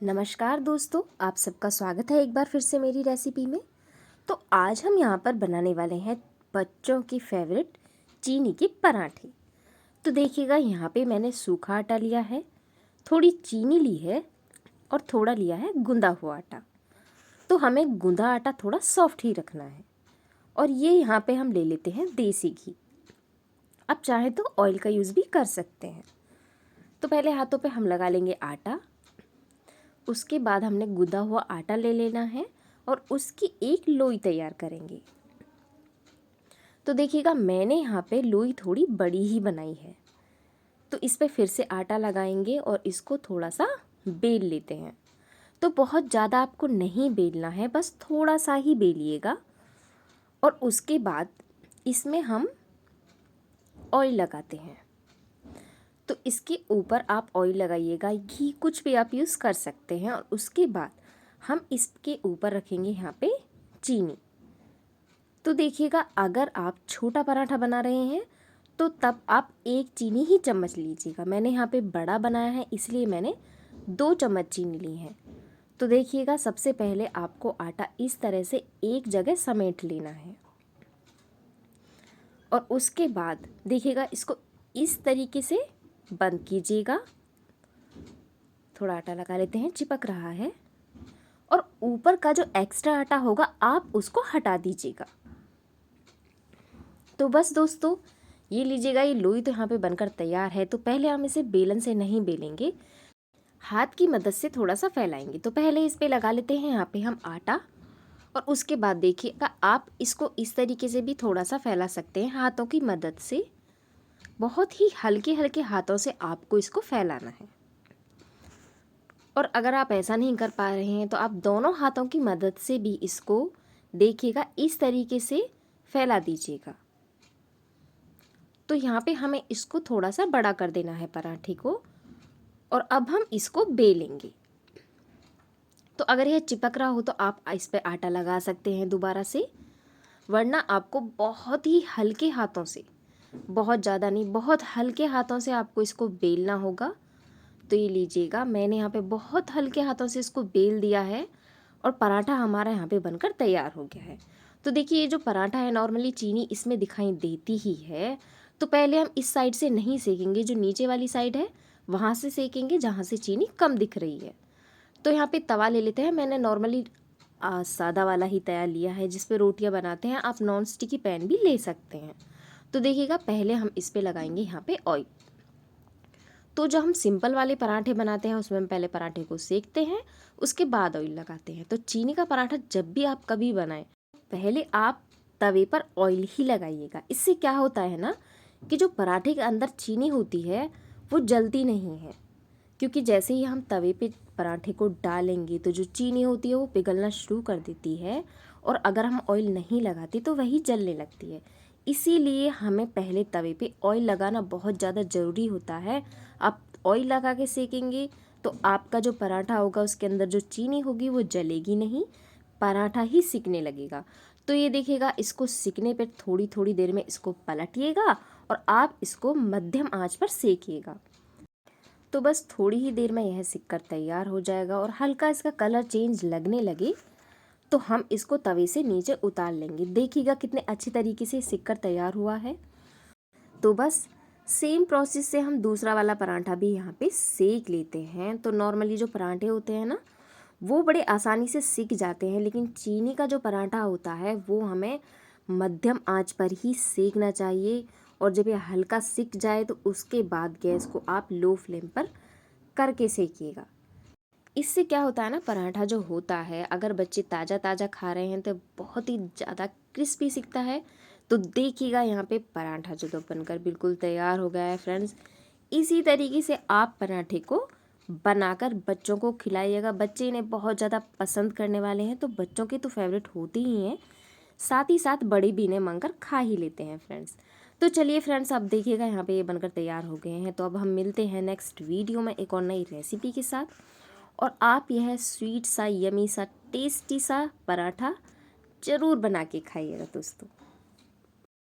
नमस्कार दोस्तों, आप सबका स्वागत है एक बार फिर से मेरी रेसिपी में। तो आज हम यहाँ पर बनाने वाले हैं बच्चों की फेवरेट चीनी के पराठे। तो देखिएगा, यहाँ पे मैंने सूखा आटा लिया है, थोड़ी चीनी ली है और थोड़ा लिया है गूंदा हुआ आटा। तो हमें गूंदा आटा थोड़ा सॉफ्ट ही रखना है। और ये यहाँ पे हम ले लेते हैं देसी घी। आप चाहें तो ऑयल का यूज़ भी कर सकते हैं। तो पहले हाथों पे हम लगा लेंगे आटा। उसके बाद हमने गूंदा हुआ आटा ले लेना है और उसकी एक लोई तैयार करेंगे। तो देखिएगा, मैंने यहाँ पे लोई थोड़ी बड़ी ही बनाई है। तो इस पे फिर से आटा लगाएंगे और इसको थोड़ा सा बेल लेते हैं। तो बहुत ज़्यादा आपको नहीं बेलना है, बस थोड़ा सा ही बेलिएगा। और उसके बाद इसमें हम ऑयल लगाते हैं। तो इसके ऊपर आप ऑयल लगाइएगा, घी कुछ भी आप यूज़ कर सकते हैं। और उसके बाद हम इसके ऊपर रखेंगे यहाँ पे चीनी। तो देखिएगा, अगर आप छोटा पराठा बना रहे हैं तो तब आप एक चीनी ही चम्मच लीजिएगा। मैंने यहाँ पे बड़ा बनाया है, इसलिए मैंने 2 चम्मच चीनी ली है। तो देखिएगा, सबसे पहले आपको आटा इस तरह से एक जगह समेट लेना है। और उसके बाद देखिएगा, इसको इस तरीके से बंद कीजिएगा। थोड़ा आटा लगा लेते हैं, चिपक रहा है। और ऊपर का जो एक्स्ट्रा आटा होगा आप उसको हटा दीजिएगा। तो बस दोस्तों, ये लीजिएगा, ये लोई तो यहाँ पे बनकर तैयार है। तो पहले हम इसे बेलन से नहीं बेलेंगे, हाथ की मदद से थोड़ा सा फैलाएंगे। तो पहले इस पे लगा लेते हैं यहाँ पे हम आटा। और उसके बाद देखिएगा, आप इसको इस तरीके से भी थोड़ा सा फैला सकते हैं हाथों की मदद से। बहुत ही हल्के हल्के हाथों से आपको इसको फैलाना है। और अगर आप ऐसा नहीं कर पा रहे हैं तो आप दोनों हाथों की मदद से भी इसको देखिएगा इस तरीके से फैला दीजिएगा। तो यहाँ पे हमें इसको थोड़ा सा बड़ा कर देना है पराठे को। और अब हम इसको बेलेंगे। तो अगर यह चिपक रहा हो तो आप इस पे आटा लगा सकते हैं दोबारा से, वरना आपको बहुत ही हल्के हाथों से, बहुत ज़्यादा नहीं, बहुत हल्के हाथों से आपको इसको बेलना होगा। तो ये लीजिएगा, मैंने यहाँ पे बहुत हल्के हाथों से इसको बेल दिया है और पराठा हमारा यहाँ पे बनकर तैयार हो गया है। तो देखिए, ये जो पराठा है, नॉर्मली चीनी इसमें दिखाई देती ही है। तो पहले हम इस साइड से नहीं सेकेंगे, जो नीचे वाली साइड है वहाँ से सेकेंगे जहाँ से चीनी कम दिख रही है। तो यहाँ पे तवा ले लेते हैं। मैंने नॉर्मली सादा वाला ही तवा लिया है जिस पे रोटियाँ बनाते हैं। आप नॉन स्टिकी पैन भी ले सकते हैं। तो देखिएगा, पहले हम इस पे लगाएंगे यहाँ पे ऑयल। तो जो हम सिंपल वाले पराठे बनाते हैं उसमें हम पहले पराठे को सेकते हैं, उसके बाद ऑयल लगाते हैं। तो चीनी का पराठा जब भी आप कभी बनाएं, पहले आप तवे पर ऑयल ही लगाइएगा। इससे क्या होता है ना, कि जो पराठे के अंदर चीनी होती है वो जलती नहीं है। क्योंकि जैसे ही हम तवे पे पराठे को डालेंगे तो जो चीनी होती है वो पिघलना शुरू कर देती है। और अगर हम ऑयल नहीं लगाते तो वही जलने लगती है। इसीलिए हमें पहले तवे पे ऑयल लगाना बहुत ज़्यादा ज़रूरी होता है। आप ऑयल लगा के सेकेंगे तो आपका जो पराठा होगा उसके अंदर जो चीनी होगी वो जलेगी नहीं, पराठा ही सिकने लगेगा। तो ये देखिएगा, इसको सिकने पे थोड़ी थोड़ी देर में इसको पलटिएगा और आप इसको मध्यम आंच पर सेकिएगा। तो बस थोड़ी ही देर में यह सिक कर तैयार हो जाएगा। और हल्का इसका कलर चेंज लगने लगे तो हम इसको तवे से नीचे उतार लेंगे। देखिएगा कितने अच्छी तरीके से सिक कर तैयार हुआ है। तो बस सेम प्रोसेस से हम दूसरा वाला पराठा भी यहाँ पे सेक लेते हैं। तो नॉर्मली जो पराठे होते हैं ना, वो बड़े आसानी से सिक जाते हैं, लेकिन चीनी का जो पराठा होता है वो हमें मध्यम आंच पर ही सेकना चाहिए। और जब ये हल्का सिक जाए तो उसके बाद गैस को आप लो फ्लेम पर करके सेकिएगा। इससे क्या होता है ना, पराठा जो होता है अगर बच्चे ताज़ा ताज़ा खा रहे हैं तो बहुत ही ज़्यादा क्रिस्पी सिकता है। तो देखिएगा, यहाँ पे पराठा जो तो बनकर बिल्कुल तैयार हो गया है फ्रेंड्स। इसी तरीके से आप पराठे को बनाकर बच्चों को खिलाइएगा। बच्चे इन्हें बहुत ज़्यादा पसंद करने वाले हैं। तो बच्चों के तो फेवरेट होते ही हैं, साथ ही साथ बड़े भी इन्हें मांगकर खा ही लेते हैं फ्रेंड्स। तो चलिए फ्रेंड्स, अब देखिएगा यहाँ पे ये बनकर तैयार हो गए हैं। तो अब हम मिलते हैं नेक्स्ट वीडियो में एक और नई रेसिपी के साथ। और आप यह स्वीट सा, यमी सा, टेस्टी सा पराठा ज़रूर बना के खाइएगा दोस्तों।